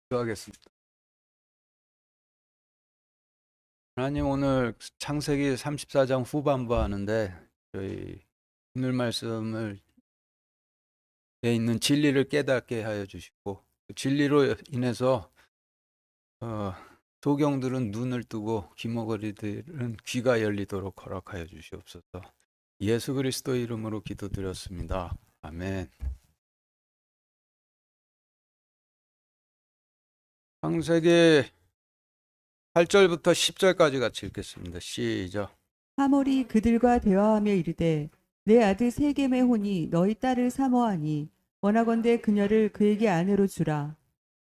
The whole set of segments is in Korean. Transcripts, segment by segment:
기도하겠습니다. 하나님, 오늘 창세기 34장 후반부 하는데 저희 오늘 말씀을 에 있는 진리를 깨닫게 하여 주시고, 그 진리로 인해서 소경들은 눈을 뜨고 귀머거리들은 귀가 열리도록 허락하여 주시옵소서. 예수 그리스도 이름으로 기도드렸습니다. 아멘. 창세기 8절부터 10절까지 같이 읽겠습니다. 시작. 하몰이 그들과 대화하며 이르되 내 아들 세겜의 혼이 너희 딸을 사모하니 원하건대 그녀를 그에게 아내로 주라.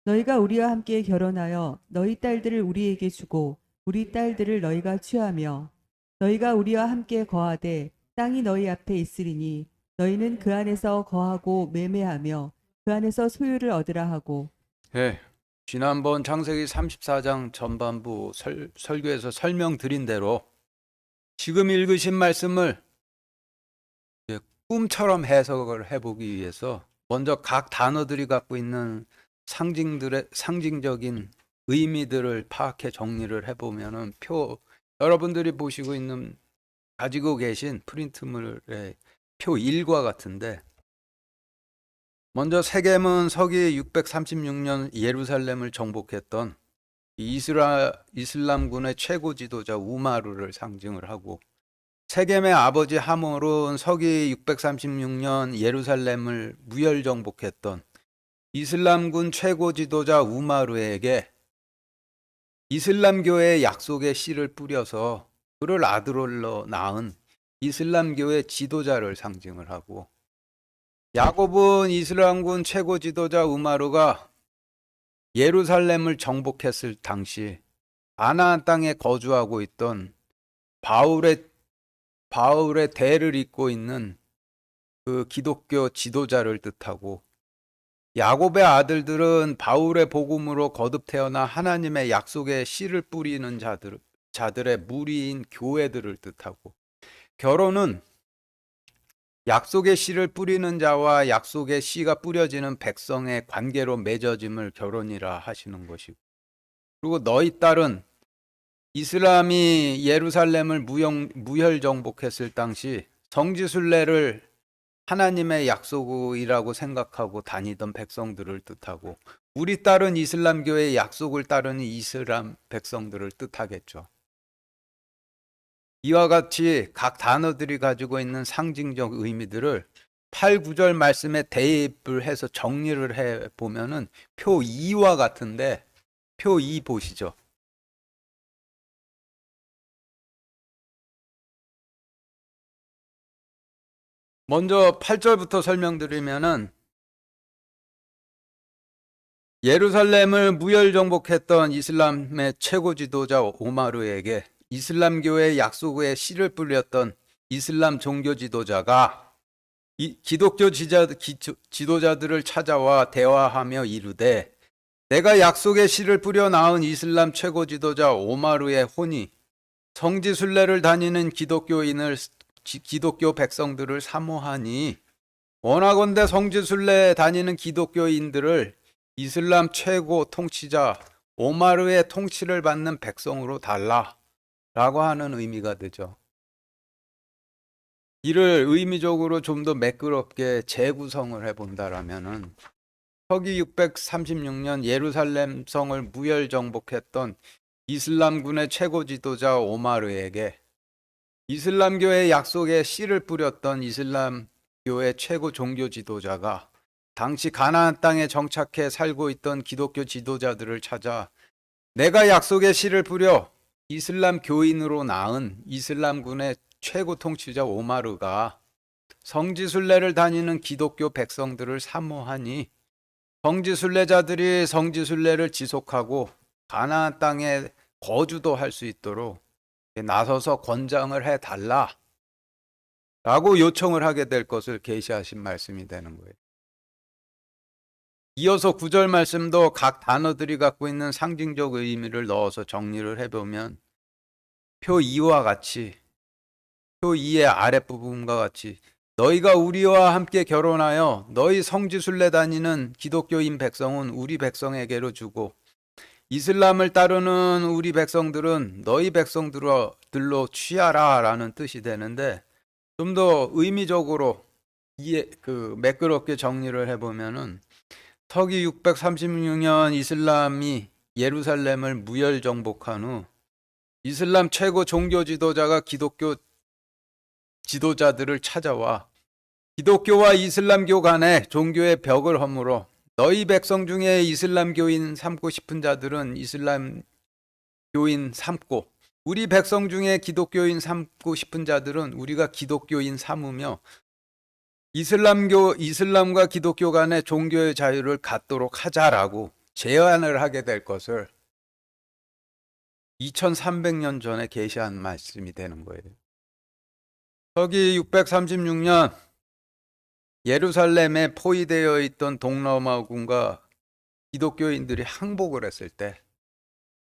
너희가 우리와 함께 결혼하여 너희 딸들을 우리에게 주고 우리 딸들을 너희가 취하며 너희가 우리와 함께 거하되 땅이 너희 앞에 있으리니 너희는 그 안에서 거하고 매매하며 그 안에서 소유를 얻으라 하고. 예. 지난번 창세기 34장 전반부 설교에서 설명드린 대로 지금 읽으신 말씀을 꿈처럼 해석을 해보기 위해서 먼저 각 단어들이 갖고 있는 상징적인 의미들을 파악해 정리를 해보면은 여러분들이 가지고 계신 프린트물의 표 1과 같은데, 먼저 세겜은 서기 636년 예루살렘을 정복했던 이슬람군의 최고 지도자 우마르를 상징을 하고, 세겜의 아버지 하몰은 서기 636년 예루살렘을 무혈 정복했던 이슬람군 최고 지도자 우마르에게 이슬람교의 약속의 씨를 뿌려서 그를 아들로 낳은 이슬람교의 지도자를 상징을 하고, 야곱은 이슬람군 최고 지도자 우마르가 예루살렘을 정복했을 당시 가나안 땅에 거주하고 있던 바울의 대를 잇고 있는 그 기독교 지도자를 뜻하고, 야곱의 아들들은 바울의 복음으로 거듭 태어나 하나님의 약속의 씨를 뿌리는 자들의 무리인 교회들을 뜻하고, 결혼은 약속의 씨를 뿌리는 자와 약속의 씨가 뿌려지는 백성의 관계로 맺어짐을 결혼이라 하시는 것이고, 그리고 너희 딸은 이슬람이 예루살렘을 무혈 정복했을 당시 성지순례를 하나님의 약속이라고 생각하고 다니던 백성들을 뜻하고, 우리 딸은 이슬람교의 약속을 따르는 이슬람 백성들을 뜻하겠죠. 이와 같이 각 단어들이 가지고 있는 상징적 의미들을 8, 9절 말씀에 대입을 해서 정리를 해보면은 표 2와 같은데, 표 2 보시죠. 먼저 8절부터 설명드리면은, 예루살렘을 무혈 정복했던 이슬람의 최고 지도자 오마르에게 이슬람교의 약속의 씨를 뿌렸던 이슬람 종교 지도자가 기독교 지도자들을 찾아와 대화하며 이르되, 내가 약속의 씨를 뿌려 낳은 이슬람 최고 지도자 오마르의 혼이 성지순례를 다니는 기독교 백성들을 사모하니 원하건대 성지순례 다니는 기독교인들을 이슬람 최고 통치자 오마르의 통치를 받는 백성으로 달라라고 하는 의미가 되죠. 이를 의미적으로 좀 더 매끄럽게 재구성을 해본다라면은, 서기 636년 예루살렘 성을 무혈 정복했던 이슬람군의 최고 지도자 오마르에게 이슬람교의 약속에 씨를 뿌렸던 이슬람교의 최고 종교 지도자가 당시 가나안 땅에 정착해 살고 있던 기독교 지도자들을 찾아 내가 약속의 씨를 뿌려 이슬람 교인으로 낳은 이슬람군의 최고 통치자 오마르가 성지순례를 다니는 기독교 백성들을 사모하니 성지순례자들이 성지순례를 지속하고 가나안 땅에 거주도 할 수 있도록 나서서 권장을 해달라 라고 요청을 하게 될 것을 계시하신 말씀이 되는 거예요. 이어서 9절 말씀도 각 단어들이 갖고 있는 상징적 의미를 넣어서 정리를 해보면, 표 2와 같이, 표 2의 아랫부분과 같이 너희가 우리와 함께 결혼하여 너희 성지순례 다니는 기독교인 백성은 우리 백성에게로 주고 이슬람을 따르는 우리 백성들은 너희 백성들로 취하라 라는 뜻이 되는데, 좀 더 의미적으로 매끄럽게 정리를 해보면은 서기 636년 이슬람이 예루살렘을 무혈 정복한 후 이슬람 최고 종교 지도자가 기독교 지도자들을 찾아와 기독교와 이슬람교 간에 종교의 벽을 허물어 너희 백성 중에 이슬람교인 삼고 싶은 자들은 이슬람교인 삼고 우리 백성 중에 기독교인 삼고 싶은 자들은 우리가 기독교인 삼으며 이슬람과 기독교 간의 종교의 자유를 갖도록 하자라고 제안을 하게 될 것을 2300년 전에 계시한 말씀이 되는 거예요. 서기 636년 예루살렘에 포위되어 있던 동로마군과 기독교인들이 항복을 했을 때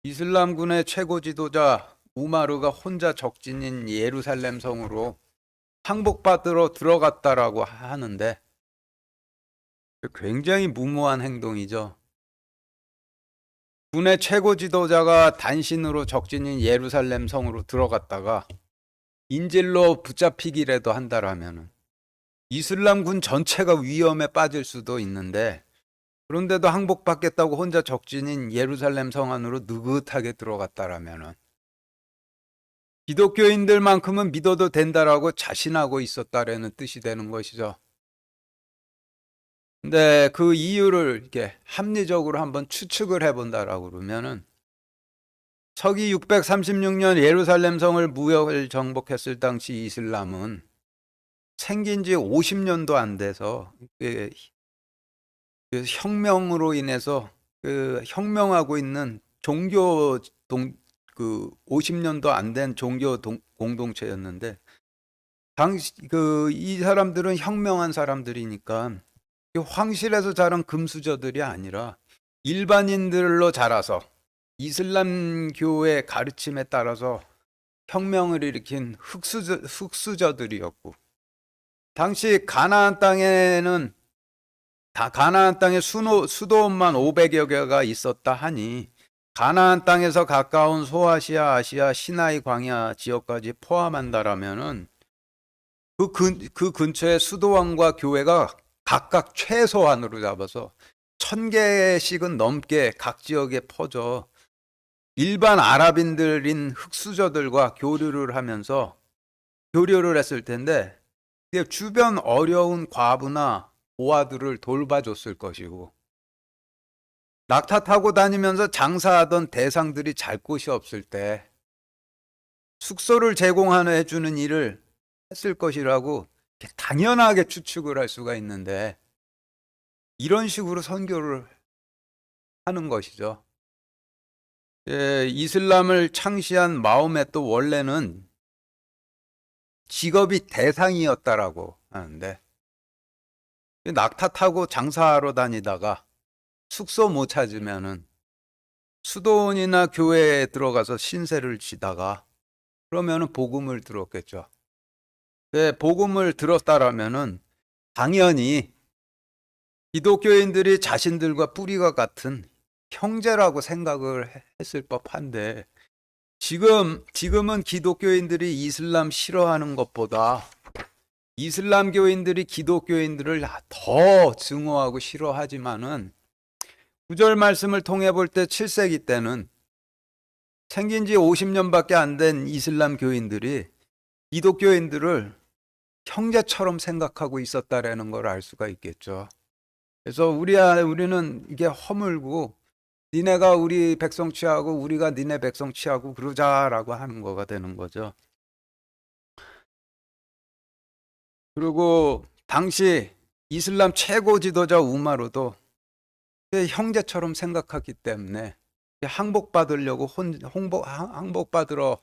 이슬람군의 최고 지도자 우마르가 혼자 적진인 예루살렘 성으로 항복받으러 들어갔다라고 하는데, 굉장히 무모한 행동이죠. 군의 최고 지도자가 단신으로 적진인 예루살렘 성으로 들어갔다가 인질로 붙잡히기라도 한다라면 이슬람군 전체가 위험에 빠질 수도 있는데, 그런데도 항복받겠다고 혼자 적진인 예루살렘 성 안으로 느긋하게 들어갔다라면 기독교인들만큼은 믿어도 된다라고 자신하고 있었다라는 뜻이 되는 것이죠. 근데 그 이유를 이렇게 합리적으로 한번 추측을 해본다라고 그러면은 서기 636년 예루살렘 성을 무혈 정복했을 당시 이슬람은 생긴 지 50년도 안 돼서 그 혁명으로 인해서 혁명하고 있는 50년도 안 된 종교 공동체였는데, 당시 이 사람들은 혁명한 사람들이니까 황실에서 자란 금수저들이 아니라 일반인들로 자라서 이슬람교의 가르침에 따라서 혁명을 일으킨 흑수저들이었고, 당시 가나안 땅에 수도원만 500여 개가 있었다 하니 가나안 땅에서 가까운 소아시아, 아시아, 시나이 광야 지역까지 포함한다라면은 그 근처에 수도원과 교회가 각각 최소한으로 잡아서 1000개씩은 넘게 각 지역에 퍼져 일반 아랍인들인 흑수저들과 교류를 했을 텐데, 주변 어려운 과부나 고아들을 돌봐줬을 것이고, 낙타 타고 다니면서 장사하던 대상들이 잘 곳이 없을 때 숙소를 제공해주는 일을 했을 것이라고 당연하게 추측을 할 수가 있는데, 이런 식으로 선교를 하는 것이죠. 이슬람을 창시한 마호메도 원래는 직업이 대상이었다라고 하는데, 낙타 타고 장사하러 다니다가 숙소 못 찾으면은 수도원이나 교회에 들어가서 신세를 지다가 그러면은 복음을 들었겠죠. 복음을 들었다라면은 당연히 기독교인들이 자신들과 뿌리가 같은 형제라고 생각을 했을 법한데, 지금은 기독교인들이 이슬람 싫어하는 것보다 이슬람교인들이 기독교인들을 더 증오하고 싫어하지만은, 구절 말씀을 통해 볼 때 7세기 때는 생긴 지 50년밖에 안 된 이슬람 교인들이 기독교인들을 형제처럼 생각하고 있었다라는 걸 알 수가 있겠죠. 그래서 우리는 이게 허물고 니네가 우리 백성 취하고 우리가 니네 백성 취하고 그러자라고 하는 거가 되는 거죠. 그리고 당시 이슬람 최고 지도자 우마르도 형제처럼 생각하기 때문에 항복받으려고 항복받으러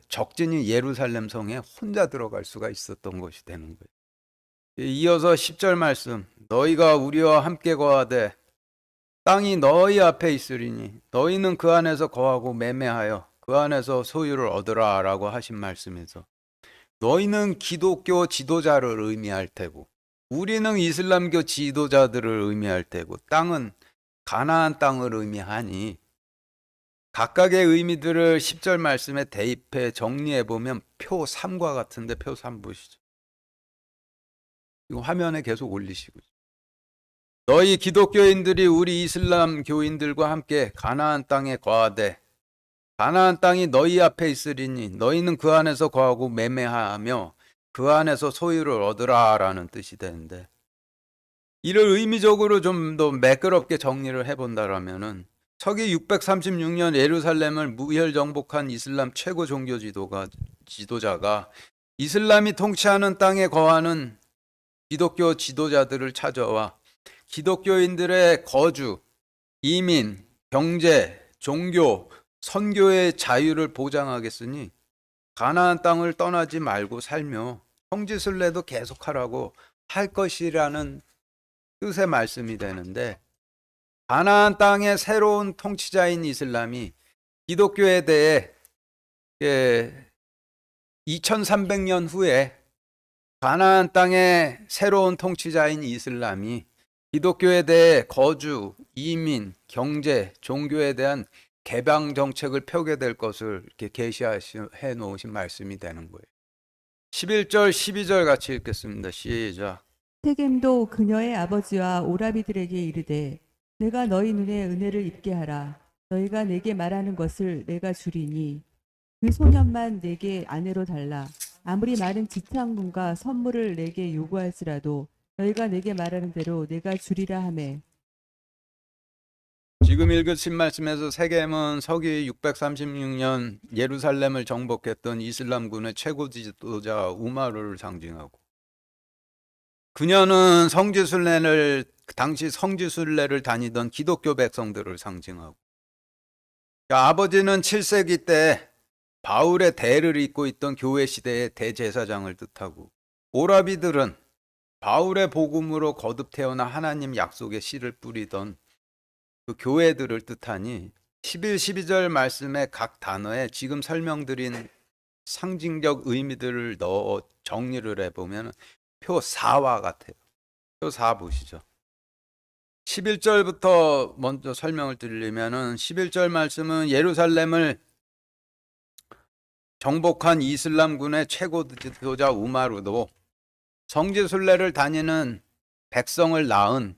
적진인 예루살렘 성에 혼자 들어갈 수가 있었던 것이 되는 거예요. 이어서 10절 말씀, 너희가 우리와 함께 거하되 땅이 너희 앞에 있으리니 너희는 그 안에서 거하고 매매하여 그 안에서 소유를 얻으라 라고 하신 말씀에서 너희는 기독교 지도자를 의미할 테고 우리는 이슬람교 지도자들을 의미할 테고 땅은 가나안 땅을 의미하니 각각의 의미들을 10절 말씀에 대입해 정리해 보면 표 3과 같은데 표 3 보시죠. 이거 화면에 계속 올리시고. 너희 기독교인들이 우리 이슬람 교인들과 함께 가나안 땅에 거하되 가나안 땅이 너희 앞에 있으리니 너희는 그 안에서 거하고 매매하며 그 안에서 소유를 얻으라라는 뜻이 되는데, 이를 의미적으로 좀 더 매끄럽게 정리를 해본다라면은 서기 636년 예루살렘을 무혈 정복한 이슬람 최고 종교 지도자가 이슬람이 통치하는 땅에 거하는 기독교 지도자들을 찾아와 기독교인들의 거주, 이민, 경제, 종교, 선교의 자유를 보장하겠으니 가나안 땅을 떠나지 말고 살며 성지순례도 계속하라고 할 것이라는 뜻의 말씀이 되는데, 가나안 땅의 새로운 통치자인 이슬람이 기독교에 대해 2300년 후에 가나안 땅의 새로운 통치자인 이슬람이 기독교에 대해 거주, 이민, 경제, 종교에 대한 개방 정책을 펴게 될 것을 이렇게 계시해 놓으신 말씀이 되는 거예요. 11절, 12절 같이 읽겠습니다. 시작. 세겜도 그녀의 아버지와 오라비들에게 이르되 내가 너희 눈에 은혜를 입게 하라. 너희가 내게 말하는 것을 내가 주리니 그 소년만 내게 아내로 달라. 아무리 많은 지창금과 선물을 내게 요구할지라도 너희가 내게 말하는 대로 내가 주리라 하매. 지금 읽으신 말씀에서 세겜은 서기 636년 예루살렘을 정복했던 이슬람군의 최고 지도자 우마르를 상징하고, 그녀는 당시 성지순례를 다니던 기독교 백성들을 상징하고, 아버지는 7세기 때 바울의 대를 잇고 있던 교회 시대의 대제사장을 뜻하고, 오라비들은 바울의 복음으로 거듭 태어나 하나님 약속의 씨를 뿌리던 그 교회들을 뜻하니 11, 12절 말씀의 각 단어에 지금 설명드린 상징적 의미들을 넣어 정리를 해보면 표 4와 같아요. 표 4 보시죠. 11절부터 먼저 설명을 드리려면은 11절 말씀은 예루살렘을 정복한 이슬람군의 최고 지도자 우마르도 성지순례를 다니는 백성을 낳은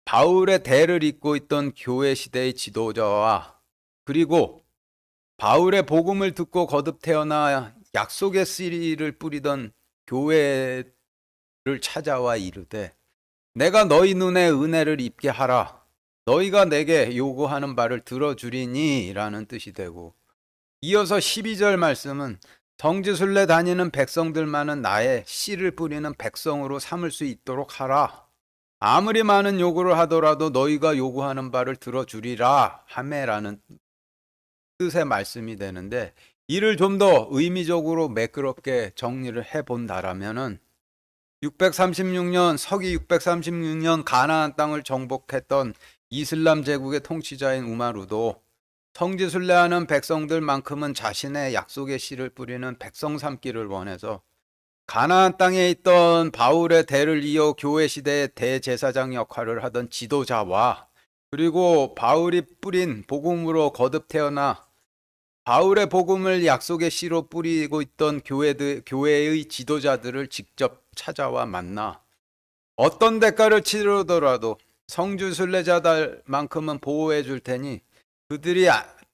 바울의 대를 잇고 있던 교회 시대의 지도자와, 그리고 바울의 복음을 듣고 거듭 태어나 약속의 씨를 뿌리던 교회를 찾아와 이르되 내가 너희 눈에 은혜를 입게 하라. 너희가 내게 요구하는 바를 들어주리니 라는 뜻이 되고, 이어서 12절 말씀은 성지순례 다니는 백성들만은 나의 씨를 뿌리는 백성으로 삼을 수 있도록 하라. 아무리 많은 요구를 하더라도 너희가 요구하는 바를 들어주리라 하매라는 뜻의 말씀이 되는데, 이를 좀 더 의미적으로 매끄럽게 정리를 해본다라면은 서기 636년 가나안 땅을 정복했던 이슬람 제국의 통치자인 우마르도 성지순례하는 백성들만큼은 자신의 약속의 씨를 뿌리는 백성 삼기를 원해서 가나안 땅에 있던 바울의 대를 이어 교회 시대의 대제사장 역할을 하던 지도자와, 그리고 바울이 뿌린 복음으로 거듭 태어나 바울의 복음을 약속의 씨로 뿌리고 있던 교회의 지도자들을 직접 찾아와 만나 어떤 대가를 치르더라도 성지순례자들만큼은 보호해 줄 테니 그들이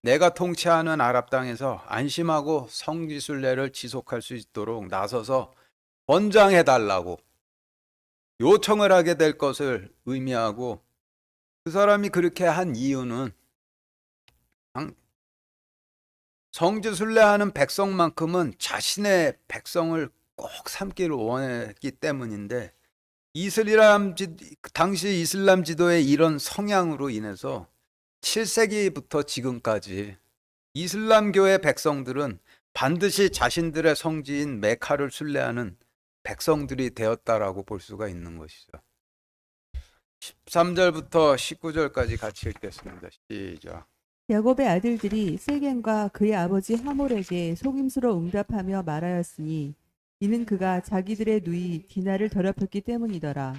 내가 통치하는 아랍 땅에서 안심하고 성지순례를 지속할 수 있도록 나서서 권장해달라고 요청을 하게 될 것을 의미하고, 그 사람이 그렇게 한 이유는 성지순례하는 백성만큼은 자신의 백성을 꼭 삼기를 원했기 때문인데, 당시 이슬람 지도의 이런 성향으로 인해서 7세기부터 지금까지 이슬람교의 백성들은 반드시 자신들의 성지인 메카를 순례하는 백성들이 되었다라고 볼 수가 있는 것이죠. 13절부터 19절까지 같이 읽겠습니다. 시작. 야곱의 아들들이 세겜과 그의 아버지 하몰에게 속임수로 응답하며 말하였으니 이는 그가 자기들의 누이 디나를 더럽혔기 때문이더라.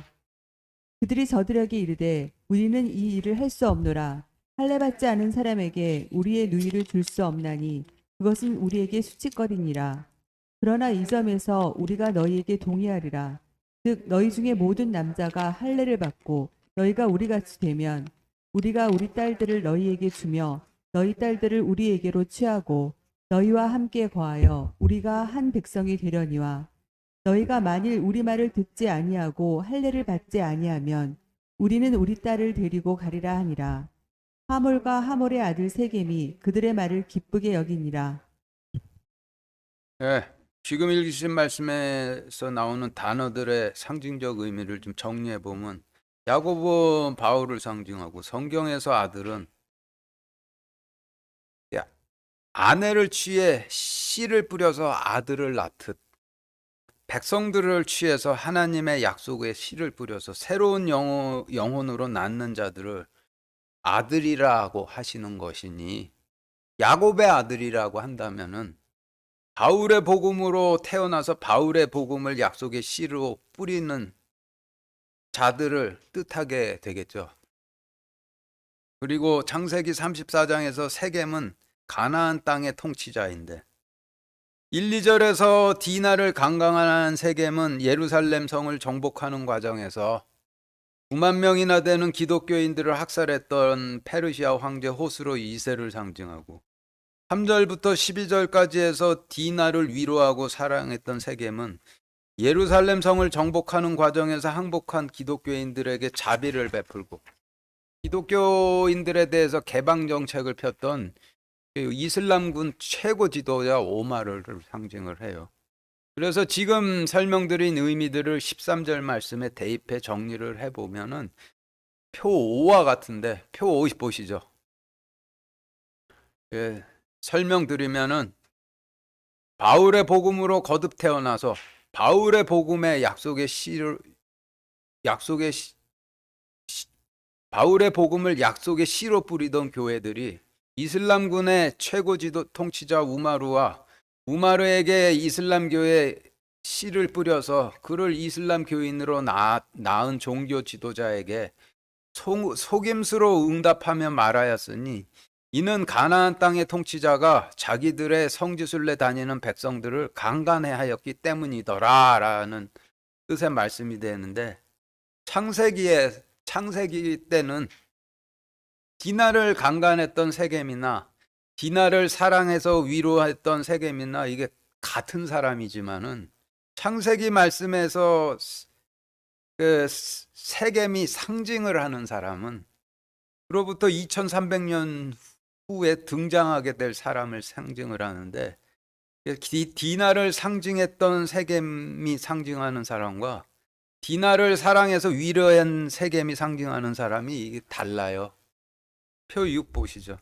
그들이 저들에게 이르되 우리는 이 일을 할 수 없노라. 할례받지 않은 사람에게 우리의 누이를 줄 수 없나니 그것은 우리에게 수치거리니라. 그러나 이 점에서 우리가 너희에게 동의하리라. 즉 너희 중에 모든 남자가 할례를 받고 너희가 우리같이 되면 우리가 우리 딸들을 너희에게 주며 너희 딸들을 우리에게로 취하고 너희와 함께 거하여 우리가 한 백성이 되려니와 너희가 만일 우리 말을 듣지 아니하고 할례를 받지 아니하면 우리는 우리 딸을 데리고 가리라 하니라. 하몰과 하몰의 아들 세겜이 그들의 말을 기쁘게 여기니라. 예, 지금 읽으신 말씀에서 나오는 단어들의 상징적 의미를 좀 정리해 보면 야곱은 바울을 상징하고 성경에서 아들은 아내를 취해 씨를 뿌려서 아들을 낳듯 백성들을 취해서 하나님의 약속에 씨를 뿌려서 새로운 영혼으로 낳는 자들을 아들이라고 하시는 것이니 야곱의 아들이라고 한다면은 바울의 복음으로 태어나서 바울의 복음을 약속의 씨로 뿌리는 자들을 뜻하게 되겠죠. 그리고 창세기 34장에서 세겜은 가나안 땅의 통치자인데 1, 2절에서 디나를 강간한 세겜은 예루살렘 성을 정복하는 과정에서 9만 명이나 되는 기독교인들을 학살했던 페르시아 황제 호스로 2세를 상징하고 3절부터 12절까지 해서 디나를 위로하고 사랑했던 세겜은 예루살렘 성을 정복하는 과정에서 항복한 기독교인들에게 자비를 베풀고 기독교인들에 대해서 개방 정책을 폈던 이슬람군 최고 지도자 오마르를 상징을 해요. 그래서 지금 설명드린 의미들을 13절 말씀에 대입해 정리를 해보면은 표 5와 같은데 표 5 보시죠. 예, 설명드리면은 바울의 복음으로 거듭 태어나서 바울의 복음의 바울의 복음을 약속의 씨로 뿌리던 교회들이 이슬람군의 최고 지도 통치자 우마르에게 이슬람교의 씨를 뿌려서 그를 이슬람 교인으로 낳은 종교 지도자에게 속임수로 응답하며 말하였으니 이는 가나안 땅의 통치자가 자기들의 성지순례 다니는 백성들을 강간해하였기 때문이더라 라는 뜻의 말씀이 되는데 창세기 때는 디나를 강간했던 세겜이나 디나를 사랑해서 위로했던 세겜이나 이게 같은 사람이지만은 창세기 말씀에서 그 세겜이 상징을 하는 사람은 그로부터 2300년 후에 등장하게 될 사람을 상징을 하는데 디나를 상징했던 세겜이 상징하는 사람과 디나를 사랑해서 위로한 세겜이 상징하는 사람이 달라요. 표 6 보시죠.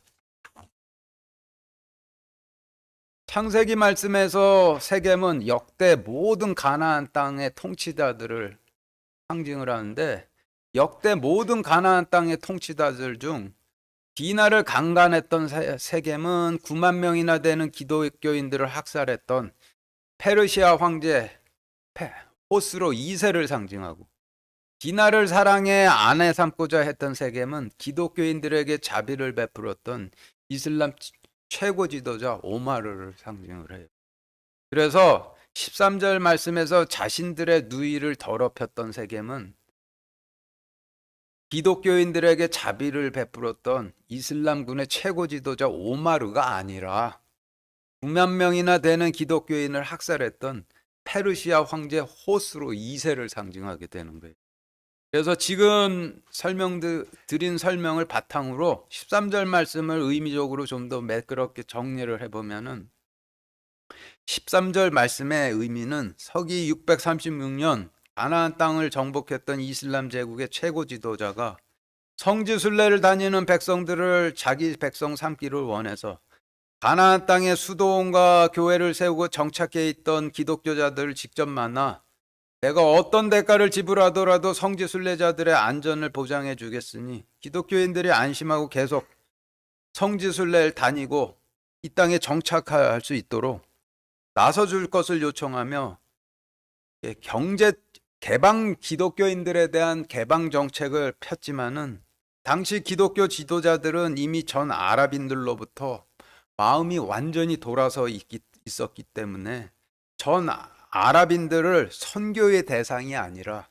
창세기 말씀에서 세겜은 역대 모든 가나안 땅의 통치자들을 상징을 하는데 역대 모든 가나안 땅의 통치자들 중 디나를 강간했던 세겜은 9만 명이나 되는 기독교인들을 학살했던 페르시아 황제 호스로 2세를 상징하고 디나를 사랑해 아내 삼고자 했던 세겜은 기독교인들에게 자비를 베풀었던 이슬람 최고 지도자 오마르를 상징을 해요. 그래서 13절 말씀에서 자신들의 누이를 더럽혔던 세겜은 기독교인들에게 자비를 베풀었던 이슬람군의 최고 지도자 오마르가 아니라 9만 명이나 되는 기독교인을 학살했던 페르시아 황제 호스로 2세를 상징하게 되는 거예요. 그래서 지금 드린 설명을 바탕으로 13절 말씀을 의미적으로 좀 더 매끄럽게 정리를 해보면은 13절 말씀의 의미는 서기 636년 가나안 땅을 정복했던 이슬람 제국의 최고 지도자가 성지 순례를 다니는 백성들을 자기 백성 삼기를 원해서 가나안 땅에 수도원과 교회를 세우고 정착해 있던 기독교자들을 직접 만나 내가 어떤 대가를 지불하더라도 성지 순례자들의 안전을 보장해 주겠으니 기독교인들이 안심하고 계속 성지순례를 다니고 이 땅에 정착할 수 있도록 나서줄 것을 요청하며 경제 개방 기독교인들에 대한 개방 정책을 폈지만은 당시 기독교 지도자들은 이미 전 아랍인들로부터 마음이 완전히 돌아서 있었기 때문에 전 아랍인들을 선교의 대상이 아니라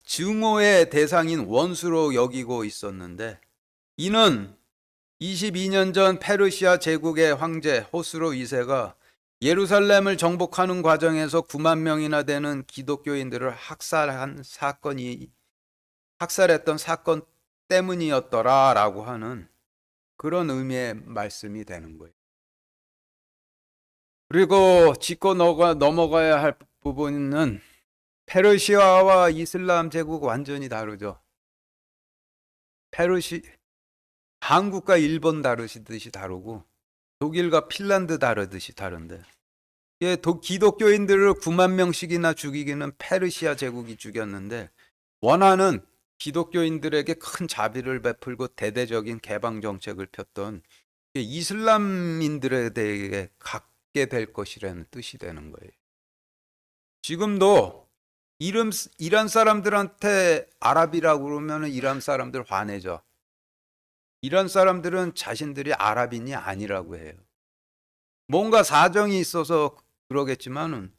증오의 대상인 원수로 여기고 있었는데, 이는 22년 전 페르시아 제국의 황제 호스로 2세가 예루살렘을 정복하는 과정에서 9만 명이나 되는 기독교인들을 학살했던 사건 때문이었더라라고 하는 그런 의미의 말씀이 되는 거예요. 그리고 짚고 넘어가야 할 부분은 페르시아와 이슬람 제국 완전히 다르죠. 한국과 일본 다르시듯이 다르고 독일과 핀란드 다르듯이 다른데, 기독교인들을 9만 명씩이나 죽이기는 페르시아 제국이 죽였는데, 원하는 기독교인들에게 큰 자비를 베풀고 대대적인 개방 정책을 폈던 이슬람인들에 대해 갖게 될 것이라는 뜻이 되는 거예요. 지금도 이란 사람들한테 아랍이라고 그러면 이란 사람들 화내죠. 이란 사람들은 자신들이 아랍인이 아니라고 해요. 뭔가 사정이 있어서 그러겠지만은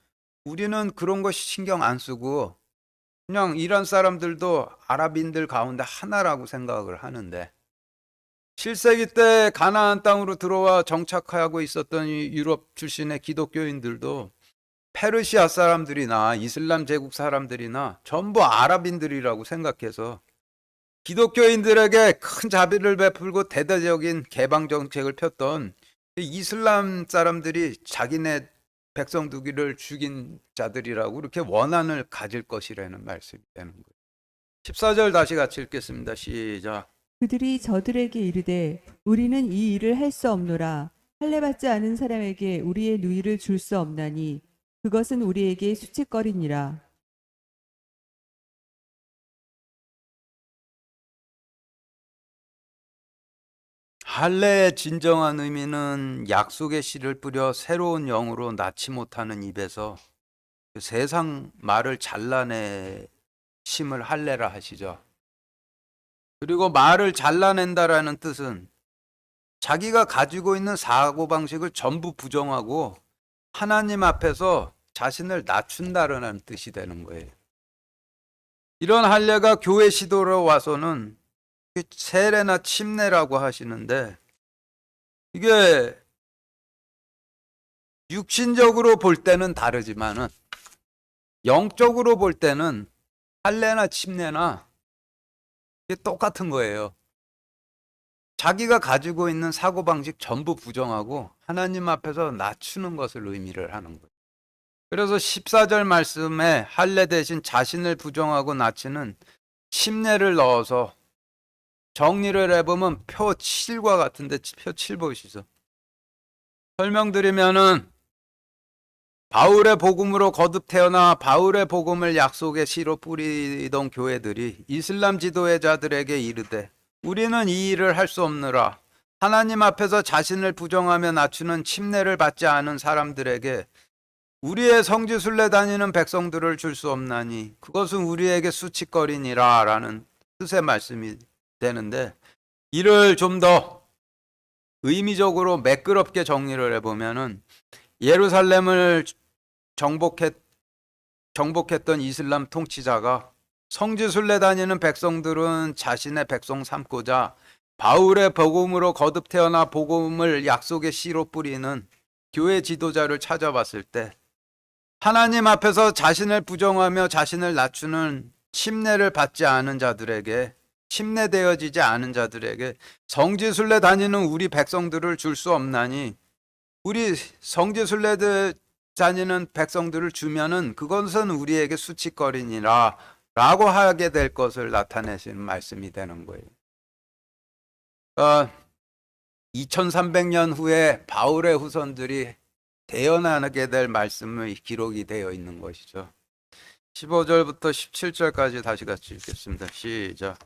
우리는 그런 거 신경 안 쓰고 그냥 이란 사람들도 아랍인들 가운데 하나라고 생각을 하는데, 7세기 때 가나안 땅으로 들어와 정착하고 있었던 유럽 출신의 기독교인들도 페르시아 사람들이나 이슬람 제국 사람들이나 전부 아랍인들이라고 생각해서 기독교인들에게 큰 자비를 베풀고 대대적인 개방 정책을 폈던 이슬람 사람들이 자기네 백성두기를 죽인 자들이라고 이렇게 원한을 가질 것이라는 말씀이 되는 거예요. 14절 다시 같이 읽겠습니다. 시작. 그들이 저들에게 이르되 우리는 이 일을 할 수 없노라. 할례받지 않은 사람에게 우리의 누이를 줄 수 없나니 그것은 우리에게 수치거리니라. 할례의 진정한 의미는 약속의 씨를 뿌려 새로운 영으로 낳지 못하는 입에서 세상 말을 잘라내 심을 할례라 하시죠. 그리고 말을 잘라낸다라는 뜻은 자기가 가지고 있는 사고방식을 전부 부정하고 하나님 앞에서 자신을 낮춘다라는 뜻이 되는 거예요. 이런 할례가 교회 시도로 와서는 세례나 침례라고 하시는데, 이게 육신적으로 볼 때는 다르지만은 영적으로 볼 때는 할례나 침례나 이게 똑같은 거예요. 자기가 가지고 있는 사고방식 전부 부정하고 하나님 앞에서 낮추는 것을 의미를 하는 거예요. 그래서 14절 말씀에 할례 대신 자신을 부정하고 낮추는 침례를 넣어서 정리를 해보면 표 7과 같은데, 표 7 보시죠. 설명드리면은 바울의 복음으로 거듭 태어나 바울의 복음을 약속의 씨로 뿌리던 교회들이 이슬람 지도자들에게 이르되 우리는 이 일을 할 수 없느라. 하나님 앞에서 자신을 부정하며 낮추는 침례를 받지 않은 사람들에게 우리의 성지순례 다니는 백성들을 줄 수 없나니 그것은 우리에게 수치거리니라 라는 뜻의 말씀이 되는데, 이를 좀 더 의미적으로 매끄럽게 정리를 해보면은 예루살렘을 정복했던 이슬람 통치자가 성지순례 다니는 백성들은 자신의 백성 삼고자 바울의 복음으로 거듭 태어나 복음을 약속의 씨로 뿌리는 교회 지도자를 찾아봤을 때 하나님 앞에서 자신을 부정하며 자신을 낮추는 침례를 받지 않은 자들에게, 침례되어지지 않은 자들에게 성지순례 다니는 우리 백성들을 줄 수 없나니 우리 성지순례 다니는 백성들을 주면은 그것은 우리에게 수치거리니라 라고 하게 될 것을 나타내시는 말씀이 되는 거예요. 2300년 후에 바울의 후손들이 대언하게 될 말씀이 기록이 되어 있는 것이죠. 15절부터 17절까지 다시 같이 읽겠습니다. 시작.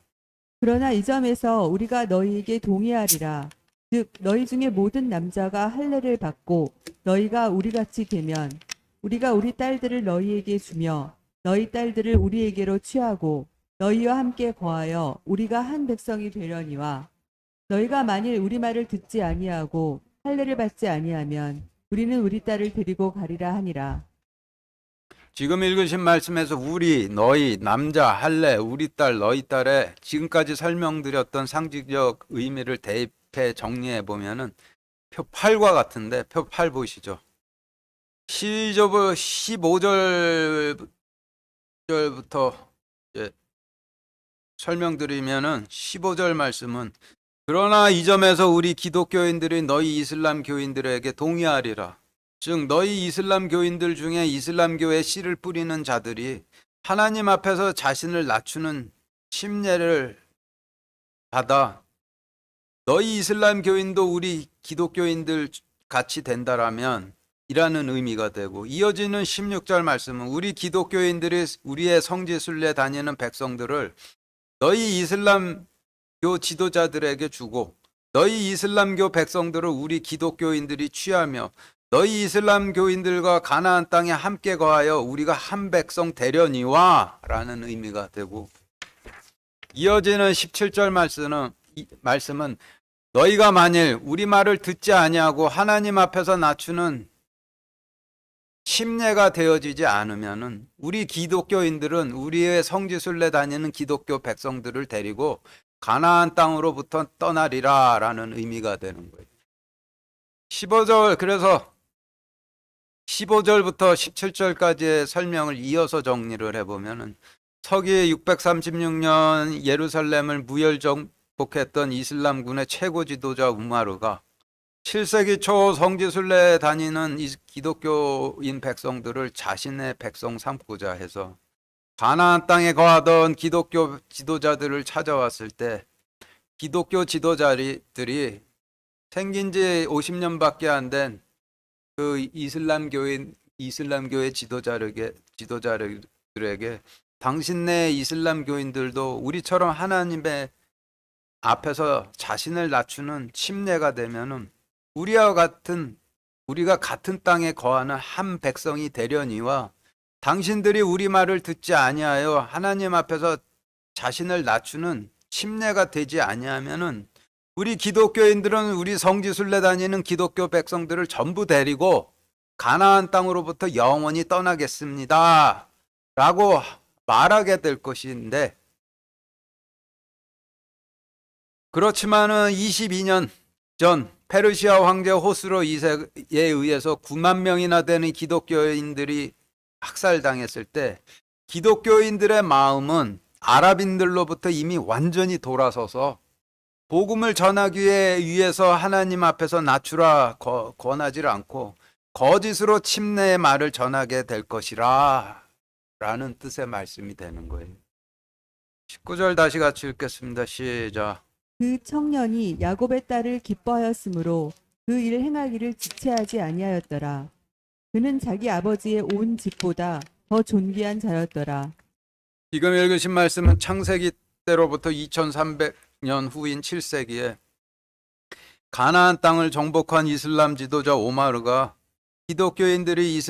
그러나 이 점에서 우리가 너희에게 동의하리라. 즉 너희 중에 모든 남자가 할례를 받고 너희가 우리같이 되면 우리가 우리 딸들을 너희에게 주며 너희 딸들을 우리에게로 취하고 너희와 함께 거하여 우리가 한 백성이 되려니와 너희가 만일 우리 말을 듣지 아니하고 할례를 받지 아니하면 우리는 우리 딸을 데리고 가리라 하니라. 지금 읽으신 말씀에서 우리, 너희, 남자, 할례, 우리 딸, 너희 딸의 지금까지 설명드렸던 상징적 의미를 대입해 정리해 보면은 표 8과 같은데 표 8 보시죠. 15절부터 설명드리면은 15절 말씀은 그러나 이 점에서 우리 기독교인들이 너희 이슬람 교인들에게 동의하리라. 즉 너희 이슬람 교인들 중에 이슬람교에 씨를 뿌리는 자들이 하나님 앞에서 자신을 낮추는 침례를 받아 너희 이슬람 교인도 우리 기독교인들 같이 된다라면 이라는 의미가 되고, 이어지는 16절 말씀은 우리 기독교인들이 우리의 성지순례 다니는 백성들을 너희 이슬람교 지도자들에게 주고 너희 이슬람교 백성들을 우리 기독교인들이 취하며 너희 이슬람 교인들과 가나안 땅에 함께 거하여 우리가 한 백성 되려니와 라는 의미가 되고, 이어지는 17절 말씀은 너희가 만일 우리 말을 듣지 아니하고 하나님 앞에서 낮추는 침례가 되어지지 않으면은 우리 기독교인들은 우리의 성지순례 다니는 기독교 백성들을 데리고 가나안 땅으로부터 떠나리라 라는 의미가 되는 거예요. 15절, 그래서 15절부터 17절까지의 설명을 이어서 정리를 해보면은 서기 636년 예루살렘을 무혈정복했던 이슬람군의 최고 지도자 우마르가 7세기 초 성지순례 다니는 이 기독교인 백성들을 자신의 백성 삼고자 해서 가나안 땅에 거하던 기독교 지도자들을 찾아왔을 때 기독교 지도자들이 생긴 지 50년밖에 안 된 그 이슬람교의 지도자들에게 당신네 이슬람 교인들도 우리처럼 하나님의 앞에서 자신을 낮추는 침례가 되면은 우리가 같은 땅에 거하는 한 백성이 되려니와 당신들이 우리 말을 듣지 아니하여 하나님 앞에서 자신을 낮추는 침례가 되지 아니하면은 우리 기독교인들은 우리 성지순례 다니는 기독교 백성들을 전부 데리고 가나안 땅으로부터 영원히 떠나겠습니다 라고 말하게 될 것인데, 그렇지만은 22년 전 페르시아 황제 호스로 2세에 의해서 9만 명이나 되는 기독교인들이 학살당했을 때 기독교인들의 마음은 아랍인들로부터 이미 완전히 돌아서서 복음을 전하기 위해서 하나님 앞에서 낮추라 권하지 않고 거짓으로 침례의 말을 전하게 될 것이라 라는 뜻의 말씀이 되는 거예요. 19절 다시 같이 읽겠습니다. 시작. 그 청년이 야곱의 딸을 기뻐하였으므로 그 일을 행하기를 지체하지 아니하였더라. 그는 자기 아버지의 온 집보다 더 존귀한 자였더라. 지금 읽으신 말씀은 창세기 때로부터 2300년 후인 7세기에 가나안 땅을 정복한 이슬람 지도자 오마르가 기독교인들이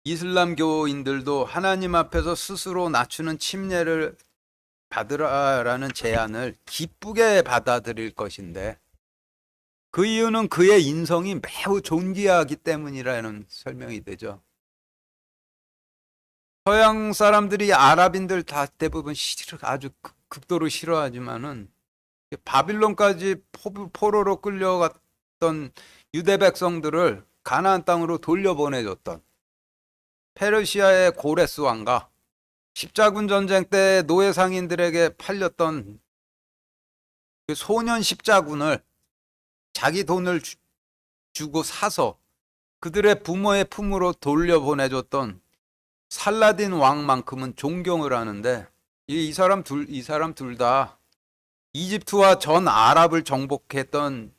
이슬람교인들도 하나님 앞에서 스스로 낮추는 침례를 받으라라는 제안을 기쁘게 받아들일 것인데, 그 이유는 그의 인성이 매우 존귀하기 때문이라는 설명이 되죠. 서양 사람들이 아랍인들 다 대부분 아주 극도로 싫어하지만은 바빌론까지 포로로 끌려갔던 유대 백성들을 가나안 땅으로 돌려보내줬던 페르시아의 고레스 왕과 십자군 전쟁 때 노예 상인들에게 팔렸던 그 소년 십자군을 자기 돈을 주고 사서 그들의 부모의 품으로 돌려보내줬던 살라딘 왕만큼은 존경을 하는데, 이 사람 둘 다 이집트와 전 아랍을 정복했던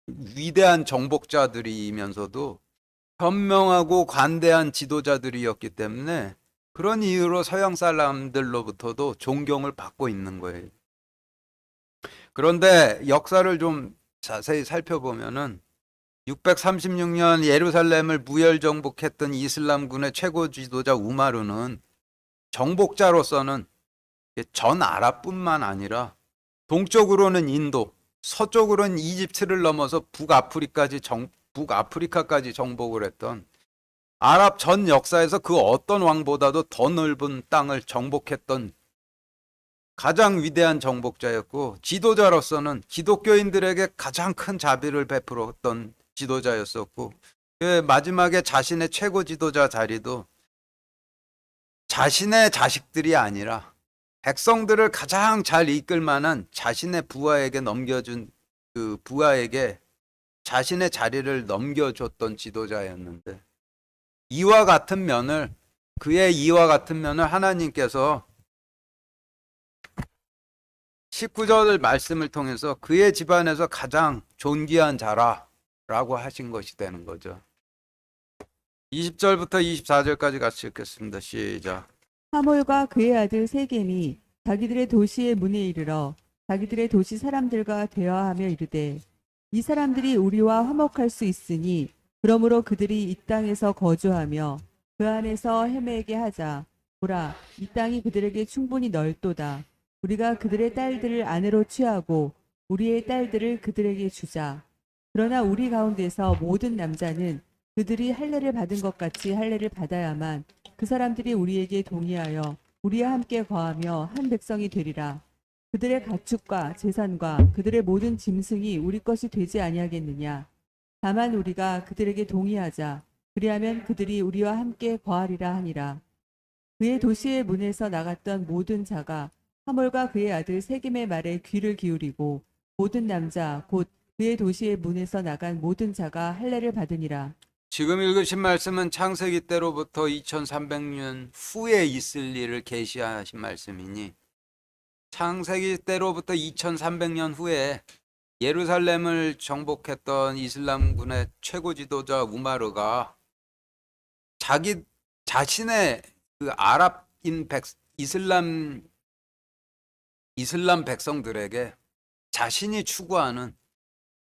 위대한 정복자들이면서도 현명하고 관대한 지도자들이었기 때문에 그런 이유로 서양 사람들로부터도 존경을 받고 있는 거예요. 그런데 역사를 좀 자세히 살펴보면은 636년 예루살렘을 무혈 정복했던 이슬람군의 최고 지도자 우마르는 정복자로서는 전 아랍뿐만 아니라 동쪽으로는 인도, 서쪽으로는 이집트를 넘어서 북아프리카까지 정복을 했던 아랍 전 역사에서 그 어떤 왕보다도 더 넓은 땅을 정복했던 가장 위대한 정복자였고, 지도자로서는 기독교인들에게 가장 큰 자비를 베풀었던 지도자였었고, 그 마지막에 자신의 최고 지도자 자리도 자신의 자식들이 아니라 백성들을 가장 잘 이끌 만한 자신의 부하에게 넘겨준, 그 부하에게 자신의 자리를 넘겨줬던 지도자였는데, 그의 이와 같은 면을 하나님께서 19절 말씀을 통해서 그의 집안에서 가장 존귀한 자라라고 하신 것이 되는 거죠. 20절부터 24절까지 같이 읽겠습니다. 시작. 하몰과 그의 아들 세겜이 자기들의 도시의 문에 이르러 자기들의 도시 사람들과 대화하며 이르되 이 사람들이 우리와 화목할 수 있으니 그러므로 그들이 이 땅에서 거주하며 그 안에서 헤매게 하자. 보라, 이 땅이 그들에게 충분히 넓도다. 우리가 그들의 딸들을 아내로 취하고 우리의 딸들을 그들에게 주자. 그러나 우리 가운데서 모든 남자는 그들이 할례를 받은 것 같이 할례를 받아야만 그 사람들이 우리에게 동의하여 우리와 함께 거하며 한 백성이 되리라. 그들의 가축과 재산과 그들의 모든 짐승이 우리 것이 되지 아니하겠느냐. 다만 우리가 그들에게 동의하자. 그리하면 그들이 우리와 함께 거하리라 하니라. 그의 도시의 문에서 나갔던 모든 자가 하몰과 그의 아들 세겜의 말에 귀를 기울이고 모든 남자 곧 그의 도시의 문에서 나간 모든 자가 할례를 받으니라. 지금 읽으신 말씀은 창세기 때로부터 2300년 후에 있을 일을 계시하신 말씀이니, 창세기 때로부터 2300년 후에 예루살렘을 정복했던 이슬람군의 최고 지도자 우마르가 자신의 그 아랍인 이슬람 백성들에게 자신이 추구하는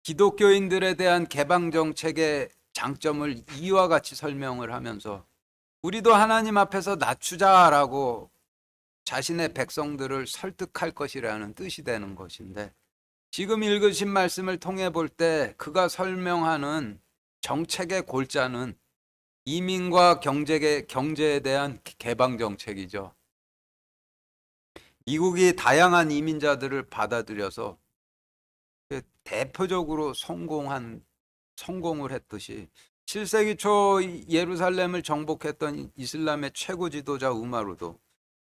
기독교인들에 대한 개방 정책의 장점을 이와 같이 설명을 하면서 우리도 하나님 앞에서 낮추자라고 자신의 백성들을 설득할 것이라는 뜻이 되는 것인데, 지금 읽으신 말씀을 통해 볼 때 그가 설명하는 정책의 골자는 이민과 경제에 대한 개방 정책이죠. 미국이 다양한 이민자들을 받아들여서 대표적으로 성공을 했듯이 7세기 초 예루살렘을 정복했던 이슬람의 최고 지도자 우마르도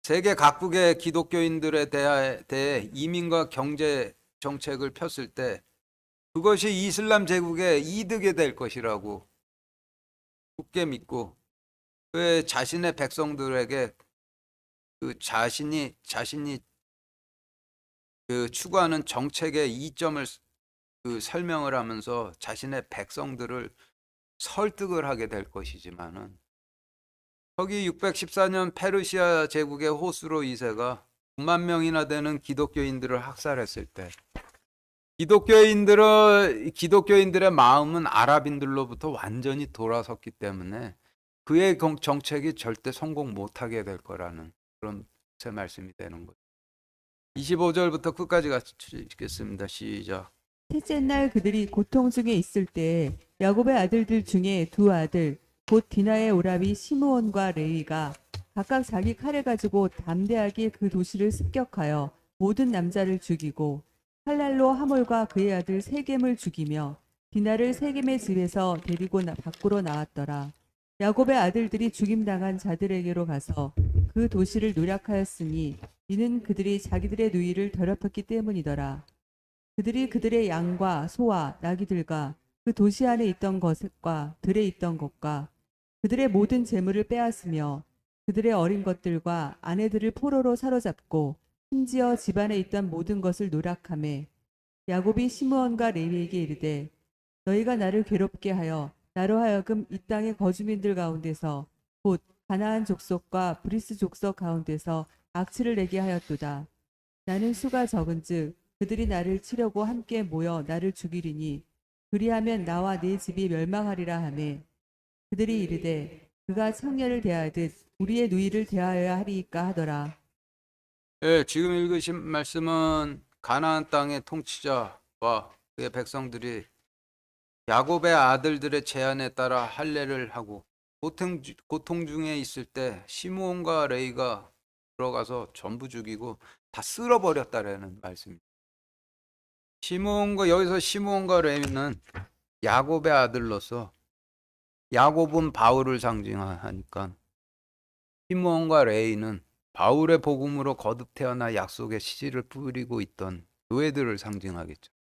세계 각국의 기독교인들에 대해 이민과 경제 정책을 폈을 때 그것이 이슬람 제국의 이득이 될 것이라고 굳게 믿고 그 자신의 백성들에게 그 자신이 그 추구하는 정책의 이점을 설명을 하면서 자신의 백성들을 설득을 하게 될 것이지만은, 서기 614년 페르시아 제국의 호스로 2세가 9만 명이나 되는 기독교인들을 학살했을 때 기독교인들의 마음은 아랍인들로부터 완전히 돌아섰기 때문에 그의 정책이 절대 성공 못하게 될 거라는 그런 제 말씀이 되는 거죠. 25절부터 끝까지 같이 읽겠습니다. 시작. 셋째 날 그들이 고통 중에 있을 때 야곱의 아들들 중에 두 아들 곧 디나의 오라비 시므온과 레위가 각각 자기 칼을 가지고 담대하게 그 도시를 습격하여 모든 남자를 죽이고 칼날로 하몰과 그의 아들 세겜을 죽이며 디나를 세겜의 집에서 데리고 밖으로 나왔더라. 야곱의 아들들이 죽임당한 자들에게로 가서 그 도시를 노략하였으니 이는 그들이 자기들의 누이를 더럽혔기 때문이더라. 그들이 그들의 양과 소와 나귀들과 그 도시 안에 있던 것과 들에 있던 것과 그들의 모든 재물을 빼앗으며 그들의 어린 것들과 아내들을 포로로 사로잡고 심지어 집안에 있던 모든 것을 노략하매 야곱이 시므온과 레위에게 이르되 너희가 나를 괴롭게 하여 나로 하여금 이 땅의 거주민들 가운데서 곧 가나안 족속과 브리스 족속 가운데서 악취를 내게 하였도다. 나는 수가 적은즉 그들이 나를 치려고 함께 모여 나를 죽이리니 그리하면 나와 네 집이 멸망하리라 하매 그들이 이르되 그가 창녀를 대하듯 우리의 누이를 대하여야 하리이까 하더라. 예, 지금 읽으신 말씀은 가나안 땅의 통치자와 그의 백성들이 야곱의 아들들의 제안에 따라 할례를 하고 고통 중에 있을 때 시므온과 레이가 들어가서 전부 죽이고 다 쓸어버렸다라는 말씀입니다. 여기서 시므온과 레이는 야곱의 아들로서 야곱은 바울을 상징하니까 시므온과 레이는 바울의 복음으로 거듭 태어나 약속의 씨를 뿌리고 있던 교회들을 상징하겠죠.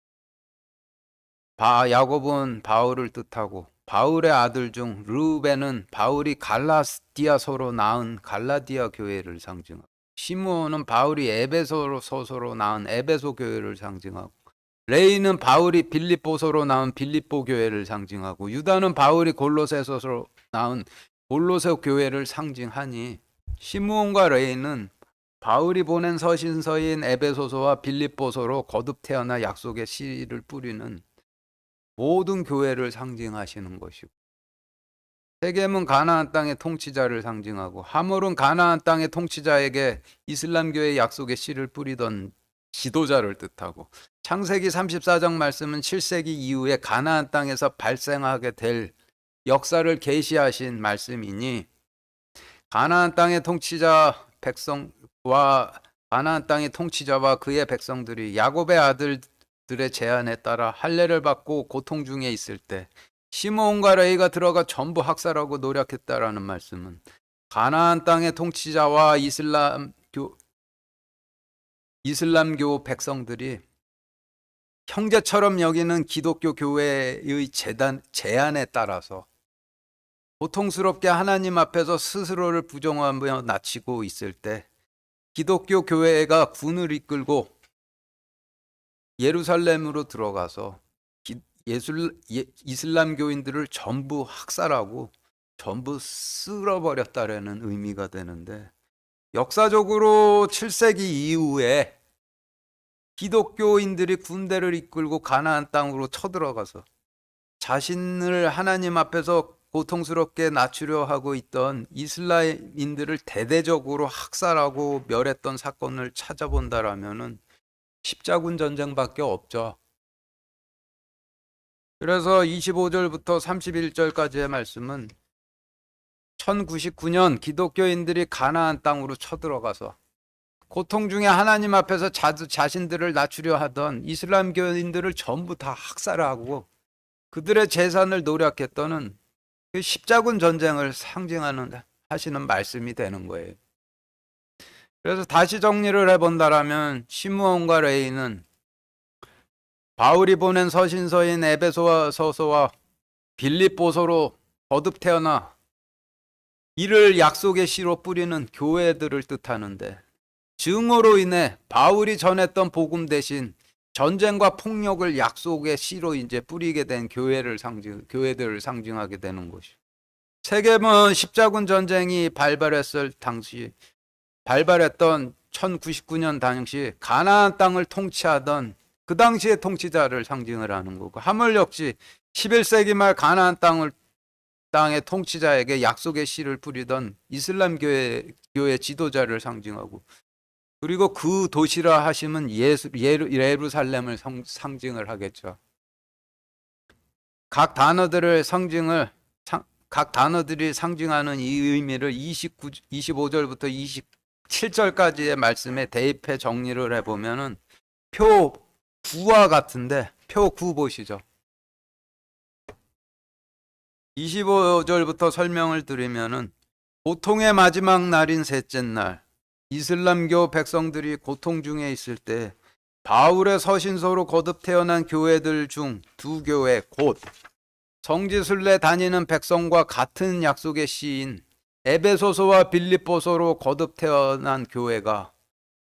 야곱은 바울을 뜻하고 바울의 아들 중 르우벤은 바울이 갈라디아서로 낳은 갈라디아 교회를 상징하고 시므온은 바울이 에베소서로 낳은 에베소 교회를 상징하고 레이는 바울이 빌립보서로 낳은 빌립보 교회를 상징하고 유다는 바울이 골로새서로 낳은 골로새 교회를 상징하니 시므온과 레이는 바울이 보낸 서신서인 에베소서와 빌립보서로 거듭 태어나 약속의 씨를 뿌리는 모든 교회를 상징하시는 것이고 세겜은 가나안 땅의 통치자를 상징하고 하몰은 가나안 땅의 통치자에게 이슬람교의 약속의 씨를 뿌리던 지도자를 뜻하고 창세기 34장 말씀은 7세기 이후에 가나안 땅에서 발생하게 될 역사를 계시하신 말씀이니 가나안 땅의 통치자 백성과 가나안 땅의 통치자와 그의 백성들이 야곱의 아들들의 제안에 따라 할례를 받고 고통 중에 있을 때 시므온과 레이가 들어가 전부 학살하고 노력했다라는 말씀은 가나안 땅의 통치자와 이슬람교 백성들이 형제처럼 여기는 기독교 교회의 제안에 따라서 고통스럽게 하나님 앞에서 스스로를 부정하며 낮추고 있을 때 기독교 교회가 군을 이끌고 예루살렘으로 들어가서 이슬람교인들을 전부 학살하고 전부 쓸어버렸다라는 의미가 되는데 역사적으로 7세기 이후에 기독교인들이 군대를 이끌고 가나안 땅으로 쳐들어가서 자신을 하나님 앞에서 고통스럽게 낮추려 하고 있던 이슬람인들을 대대적으로 학살하고 멸했던 사건을 찾아본다라면은 십자군 전쟁밖에 없죠. 그래서 25절부터 31절까지의 말씀은 1099년 기독교인들이 가나안 땅으로 쳐들어가서 고통 중에 하나님 앞에서 자신들을 낮추려 하던 이슬람교인들을 전부 다 학살하고 그들의 재산을 노력했던 그 십자군 전쟁을 하시는 말씀이 되는 거예요. 그래서 다시 정리를 해본다라면 시므온과 레이는 바울이 보낸 서신서인 에베소서와 빌립보서로 거듭 태어나 이를 약속의 씨로 뿌리는 교회들을 뜻하는데 증오로 인해 바울이 전했던 복음 대신 전쟁과 폭력을 약속의 씨로 이제 뿌리게 된 교회들을 상징하게 되는 것이죠. 세겜은 십자군 전쟁이 발발했던 1099년 당시 가나안 땅을 통치하던 그 당시의 통치자를 상징을 하는 거고 하물 역시 11세기 말 가나안 땅의 통치자에게 약속의 씨를 뿌리던 이슬람 교회 지도자를 상징하고 그리고 그 도시라 하시면 예루살렘을 상징을 하겠죠. 각 단어들이 상징하는 이 의미를 25절부터 27절까지의 말씀에 대입해 정리를 해보면은 표 9와 같은데 표 9 보시죠. 25절부터 설명을 드리면은 고통의 마지막 날인 셋째 날 이슬람교 백성들이 고통 중에 있을 때 바울의 서신서로 거듭 태어난 교회들 중 두 교회 곧 성지순례 다니는 백성과 같은 약속의 씨인 에베소서와 빌립보서로 거듭 태어난 교회가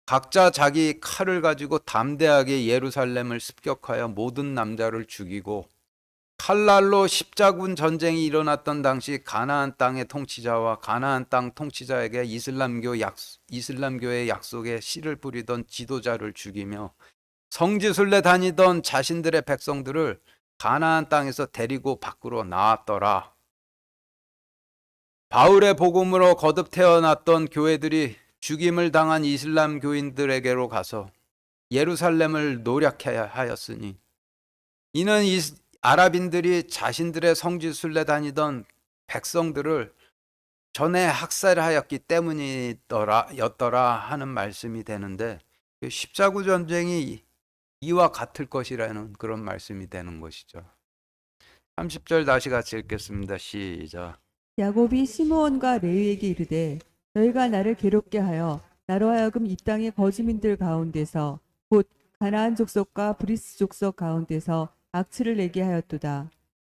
각자 자기 칼을 가지고 담대하게 예루살렘을 습격하여 모든 남자를 죽이고 칼날로 십자군 전쟁이 일어났던 당시 가나안 땅의 통치자와 가나안 땅 통치자에게 이슬람교의 약속에 씨를 뿌리던 지도자를 죽이며 성지순례 다니던 자신들의 백성들을 가나안 땅에서 데리고 밖으로 나왔더라. 바울의 복음으로 거듭 태어났던 교회들이 죽임을 당한 이슬람 교인들에게로 가서 예루살렘을 노략해야 하였으니 이는 아랍인들이 자신들의 성지순례 다니던 백성들을 전에 학살하였기 때문이었더라 하는 말씀이 되는데, 십자군 전쟁이 이와 같을 것이라는 그런 말씀이 되는 것이죠. 30절 다시 같이 읽겠습니다. 시작. 야곱이 시므온과 레위에게 이르되 너희가 나를 괴롭게 하여 나로 하여금 이 땅의 거주민들 가운데서 곧 가나안 족속과 브리스 족속 가운데서 악취를 내게 하였도다.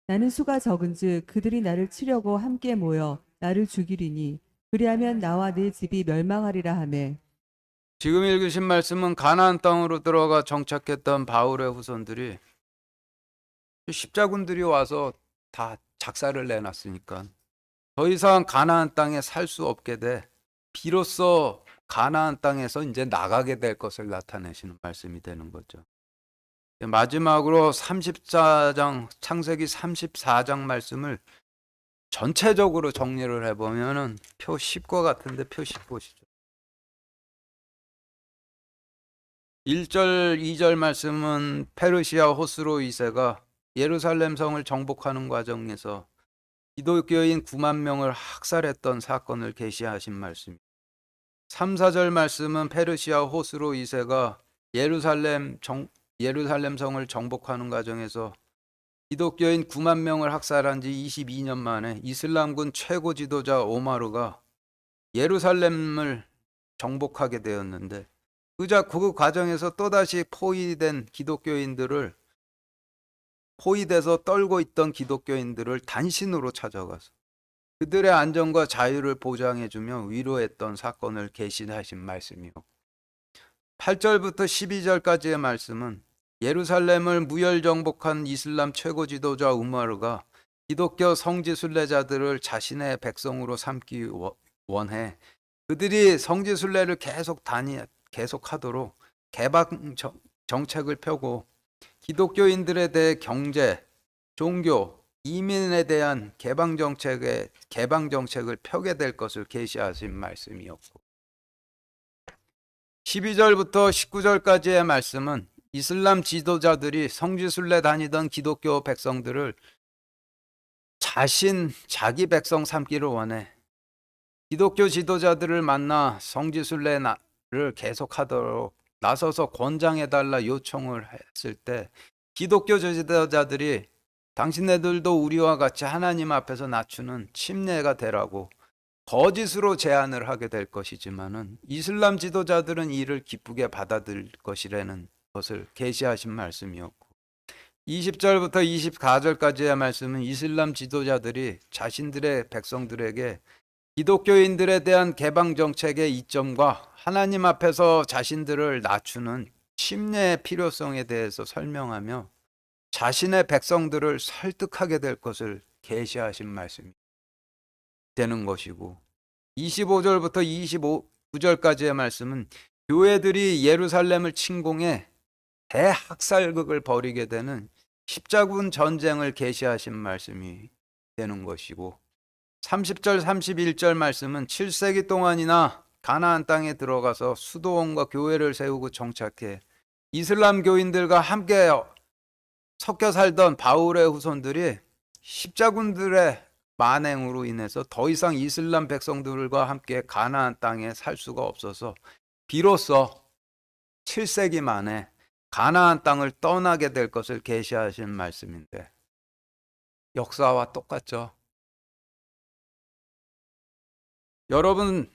나는 수가 적은즉 그들이 나를 치려고 함께 모여 나를 죽이리니 그리하면 나와 내 집이 멸망하리라 하매. 지금 읽으신 말씀은 가나안 땅으로 들어가 정착했던 바울의 후손들이 십자군들이 와서 다 작사를 내놨으니까 더 이상 가나안 땅에 살 수 없게 돼 비로소 가나안 땅에서 이제 나가게 될 것을 나타내시는 말씀이 되는 거죠. 마지막으로 34장 창세기 34장 말씀을 전체적으로 정리를 해보면은 표 10과 같은데 표 10 보시죠. 1절 2절 말씀은 페르시아 호스로 2세가 예루살렘 성을 정복하는 과정에서 기독교인 9만 명을 학살했던 사건을 계시하신 말씀. 3, 4절 말씀은 페르시아 호스로 2세가 예루살렘 성을 정복하는 과정에서 기독교인 9만 명을 학살한 지 22년 만에 이슬람군 최고 지도자 오마르가 예루살렘을 정복하게 되었는데 그 과정에서 또다시 포위돼서 떨고 있던 기독교인들을 단신으로 찾아가서 그들의 안전과 자유를 보장해주며 위로했던 사건을 계시하신 말씀이요. 8절부터 12절까지의 말씀은 예루살렘을 무혈 정복한 이슬람 최고 지도자 우마르가 기독교 성지 순례자들을 자신의 백성으로 삼기 원해 그들이 성지 순례를 계속하도록 개방 정책을 펴고 기독교인들에 대해 경제, 종교, 이민에 대한 개방 정책을 펴게 될 것을 계시하신 말씀이었고 12절부터 19절까지의 말씀은 이슬람 지도자들이 성지순례 다니던 기독교 백성들을 자기 백성 삼기를 원해 기독교 지도자들을 만나 성지순례를 계속하도록 나서서 권장해달라 요청을 했을 때 기독교 지도자들이 당신네들도 우리와 같이 하나님 앞에서 낮추는 침례가 되라고 거짓으로 제안을 하게 될 것이지만은 이슬람 지도자들은 이를 기쁘게 받아들일 것이라는 것을 계시하신 말씀이었고 20절부터 24절까지의 말씀은 이슬람 지도자들이 자신들의 백성들에게 기독교인들에 대한 개방 정책의 이점과 하나님 앞에서 자신들을 낮추는 침례의 필요성에 대해서 설명하며 자신의 백성들을 설득하게 될 것을 계시하신 말씀이 되는 것이고 25절부터 29절까지의 말씀은 교회들이 예루살렘을 침공해 대학살극을 벌이게 되는 십자군 전쟁을 계시하신 말씀이 되는 것이고 30절 31절 말씀은 7세기 동안이나 가나안 땅에 들어가서 수도원과 교회를 세우고 정착해 이슬람 교인들과 함께 섞여 살던 바울의 후손들이 십자군들의 만행으로 인해서 더 이상 이슬람 백성들과 함께 가나안 땅에 살 수가 없어서 비로소 7세기 만에 가나안 땅을 떠나게 될 것을 계시하신 말씀인데 역사와 똑같죠. 여러분들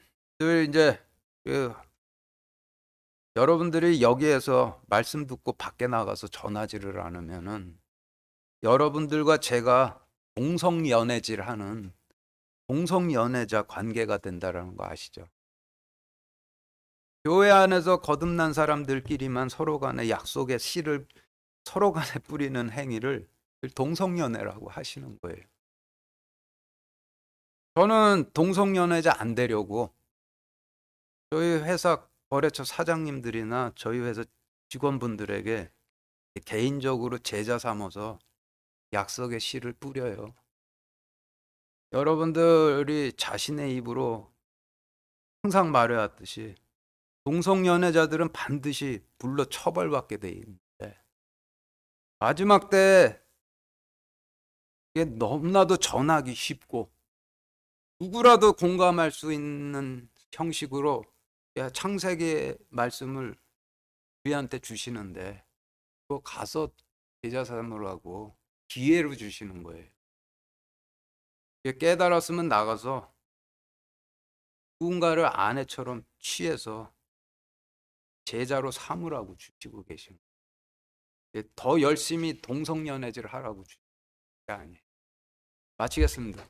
여러분들이 여기에서 말씀 듣고 밖에 나가서 전화질을 않으면은 여러분들과 제가 동성연애질하는 동성연애자 관계가 된다는 거 아시죠? 교회 안에서 거듭난 사람들끼리만 서로 간에 약속의 씨를 서로 간에 뿌리는 행위를 동성연애라고 하시는 거예요. 저는 동성연애자 안 되려고 저희 회사 거래처 사장님들이나 저희 회사 직원분들에게 개인적으로 제자 삼아서 약속의 씨를 뿌려요. 여러분들이 자신의 입으로 항상 말해왔듯이 동성연애자들은 반드시 불러 처벌받게 돼 있는데 마지막 때 이게 너무나도 전하기 쉽고 누구라도 공감할 수 있는 형식으로 창세기의 말씀을 우리한테 주시는데 그거 가서 제자 삼으라고 기회로 주시는 거예요. 깨달았으면 나가서 누군가를 아내처럼 취해서 제자로 삼으라고 주시고 계신 거예요. 더 열심히 동성연애질 하라고 주신 게 아니에요. 마치겠습니다.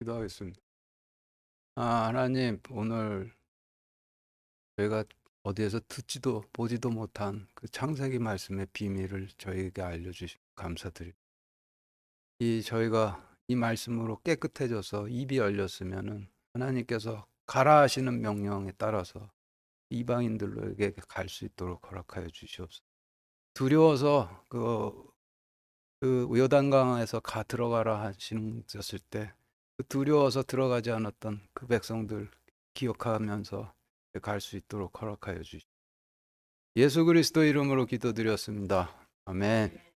기도하겠습니다. 하나님, 오늘 저희가 어디에서 듣지도 보지도 못한 그 창세기 말씀의 비밀을 저희에게 알려주시면 감사드립니다. 저희가 이 말씀으로 깨끗해져서 입이 열렸으면은 하나님께서 가라 하시는 명령에 따라서 이방인들에게 갈 수 있도록 허락하여 주시옵소서. 두려워서 그 요단강에서 들어가라 하셨을 때 그 두려워서 들어가지 않았던 그 백성들 기억하면서 갈 수 있도록 허락하여 주시옵소서. 예수 그리스도 이름으로 기도드렸습니다. 아멘.